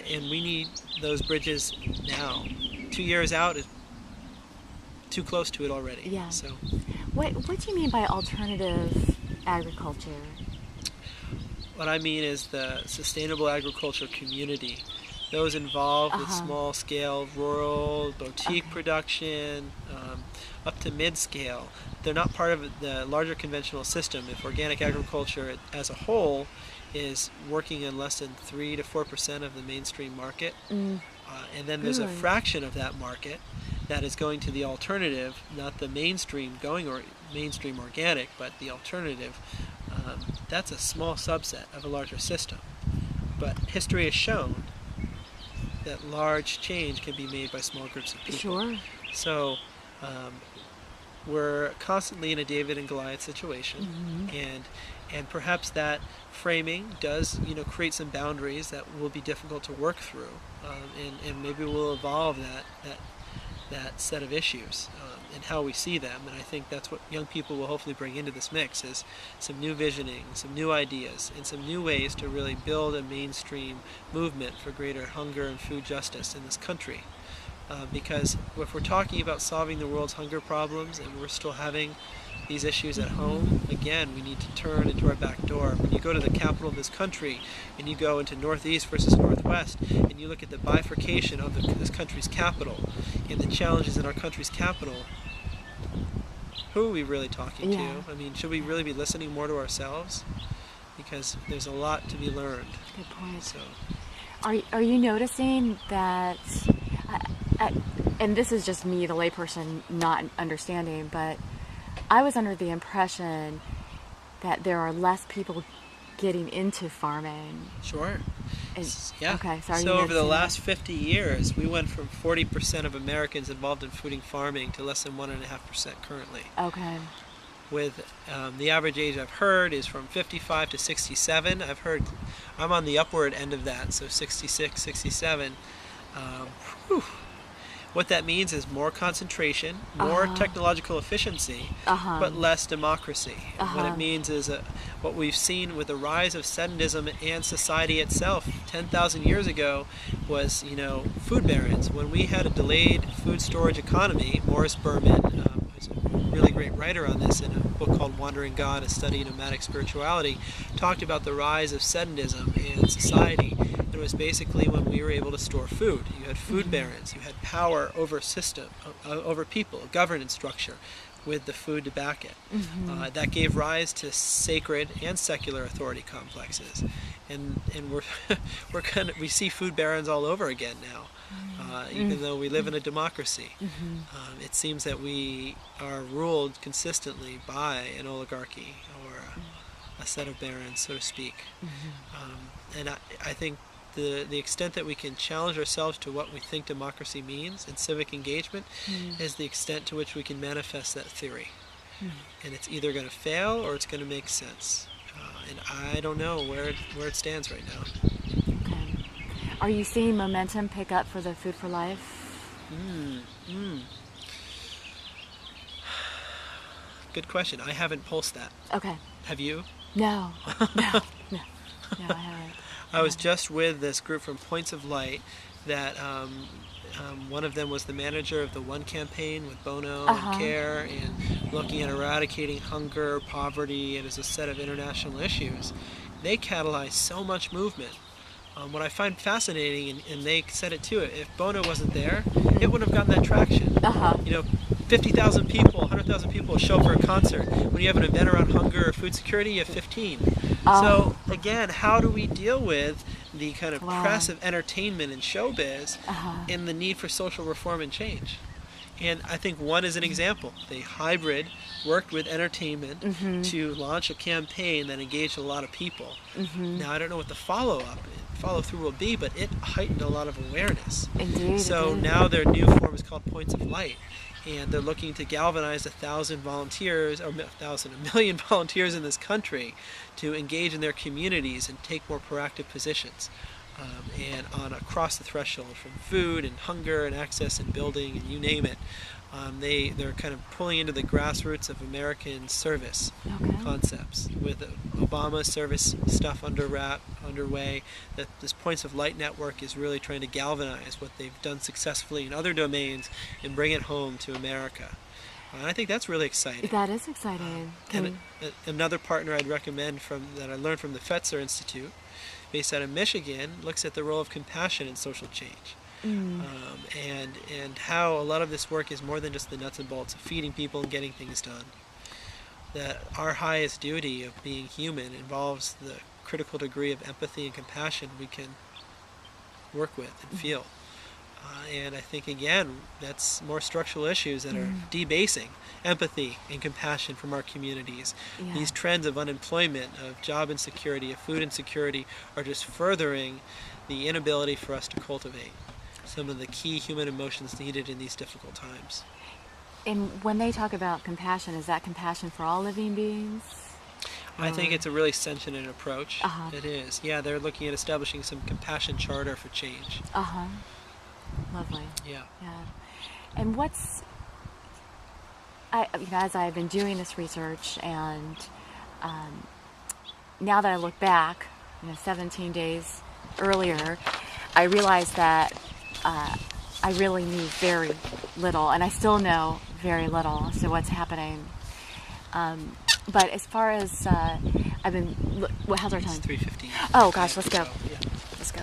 and we need those bridges now. 2 years out is too close to it already. Yeah. So, what do you mean by alternative agriculture? what I mean is the sustainable agriculture community. Those involved with small-scale rural boutique production, up to mid-scale. They're not part of the larger conventional system. If organic agriculture as a whole is working in less than 3 to 4% of the mainstream market, and then there's a fraction of that market that is going to the alternative, not the mainstream mainstream organic, but the alternative. That's a small subset of a larger system. But history has shown that large change can be made by small groups of people. Sure. So we're constantly in a David and Goliath situation, and perhaps that framing does create some boundaries that will be difficult to work through, and maybe we'll evolve that set of issues and how we see them. And I think that's what young people will hopefully bring into this mix, is some new visioning, some new ideas, and some new ways to really build a mainstream movement for greater hunger and food justice in this country. Because if we're talking about solving the world's hunger problems and we're still having these issues at home, again, we need to turn into our back door. When you go to the capital of this country and you go into Northeast versus Northwest and you look at the bifurcation of this country's capital and the challenges in our country's capital, who are we really talking to? I mean, should we really be listening more to ourselves? Because there's a lot to be learned. Good point. So, are you noticing that, and this is just me, the layperson, not understanding, but I was under the impression that there are less people getting into farming. Sure. Yeah. Okay, sorry. So over the last 50 years, we went from 40% of Americans involved in food and farming to less than 1.5% currently. Okay. With the average age I've heard is from 55 to 67. I'm on the upward end of that, so 66, 67. What that means is more concentration, more technological efficiency, but less democracy. What it means is what we've seen with the rise of sedentism and society itself 10,000 years ago was, food barons. When we had a delayed food storage economy, Morris Berman, who's a really great writer on this in a book called Wandering God, A Study in Nomadic Spirituality, talked about the rise of sedentism in society. It was basically when we were able to store food. You had food barons, you had power over over people, a governance structure with the food to back it. That gave rise to sacred and secular authority complexes, and we see food barons all over again now, even though we live in a democracy. It seems that we are ruled consistently by an oligarchy or a set of barons, so to speak. And I think the extent that we can challenge ourselves to what we think democracy means and civic engagement is the extent to which we can manifest that theory. And it's either going to fail or it's going to make sense. And I don't know where it stands right now. Okay. Are you seeing momentum pick up for the Food for Life? Good question. I haven't pulsed that. Okay. Have you? No, I haven't. I was just with this group from Points of Light that one of them was the manager of the One campaign with Bono and CARE, and looking at eradicating hunger, poverty, and as a set of international issues. They catalyzed so much movement. What I find fascinating, and they said it too, if Bono wasn't there, it wouldn't have gotten that traction. 50,000 people, 100,000 people show up for a concert. When you have an event around hunger or food security, you have 15. So again, how do we deal with the kind of press of entertainment and showbiz and the need for social reform and change? And I think one is an example. They hybrid worked with entertainment to launch a campaign that engaged a lot of people. Now, I don't know what the follow-through will be, but it heightened a lot of awareness. Indeed. So now their new form is called Points of Light. And they're looking to galvanize 1,000 volunteers, or 1 million volunteers in this country to engage in their communities and take more proactive positions. And across the threshold from food and hunger and access and building and you name it. They're kind of pulling into the grassroots of American service concepts. With Obama's service stuff underway, that this Points of Light network is really trying to galvanize what they've done successfully in other domains and bring it home to America. And I think that's really exciting. That is exciting. Another partner I'd recommend that I learned from the Fetzer Institute, based out of Michigan, looks at the role of compassion in social change. And how a lot of this work is more than just the nuts and bolts of feeding people and getting things done. That our highest duty of being human involves the critical degree of empathy and compassion we can work with and feel. And I think, again, that's more structural issues that are debasing empathy and compassion from our communities. Yeah. These trends of unemployment, of job insecurity, of food insecurity are just furthering the inability for us to cultivate some of the key human emotions needed in these difficult times. And when they talk about compassion, is that compassion for all living beings? I think it's a really sentient approach. It is. Yeah, they're looking at establishing some compassion charter for change. Lovely. Yeah. And as I've been doing this research, and now that I look back, 17 days earlier, I realized that I really knew very little, and I still know very little as to what's happening. But as far as how's our time? It's 3:15. Oh gosh, let's go. Yeah. Let's go.